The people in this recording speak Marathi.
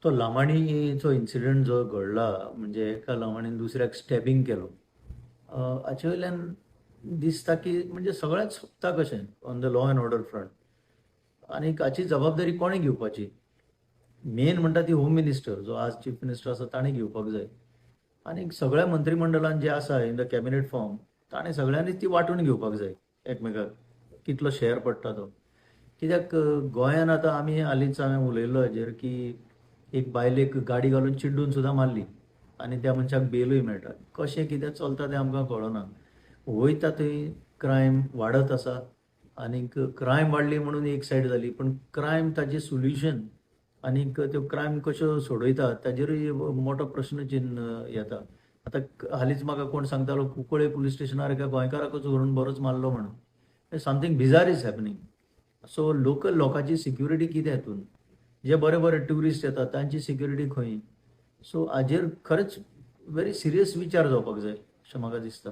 तो लामाणीचो इन्सिडंट जो घडला म्हणजे एका लामाणीन दुसऱ्याक स्टॅबिंग केलो. हाचे वयल्यान दिसता की म्हणजे सगळ्याच सोंपता कशें on the law and order front. आनीक हाची जबाबदारी कोणें घेवपाची? मेन म्हणटा ती होम मिनिस्टर जो आज चीफ मिनिस्टर आसा ताणें घेवपाक जाय. आनीक सगळ्या मंत्रिमंडळान जे आसा इन द कॅबिनेट फॉर्म ताणें सगळ्यांनीच ती वांटून घेवपाक जाय एकमेकाक. कितलो शेअर पडटा तो. कित्याक गोंयान आतां आमी हालींच हांवें उलयल्लो हाजेर की एक बायलेक गाडी घालून चिड्डून सुद्दां मारली आनी त्या मनशाक बेलूय मेळटा. कशें कितें चलता तें आमकां कळना. वयता थंय क्रायम वाडत आसा आनीक क्रायम वाडली म्हणून एक सायड जाली पण क्रायम ताजें सोल्युशन आनीक त्यो क्रायम कश्यो सोडयतात ताजेरूय मोठो प्रश्नचिन्ह येता. आतां हालींच म्हाका कोण सांगतालो कुंकळे पुलीस स्टेशनार एका गोंयकाराकूच व्हरून बरोच मारलो म्हणून. Something bizarre is happening. So local लोकांची सिक्युरिटी कितें हातून? जे बरे बरे ट्युरिस्ट येतात तांची सिक्युरिटी खंय? सो हाजेर खरेंच व्हेरी सिरियस विचार जावपाक जाय अशें म्हाका दिसता.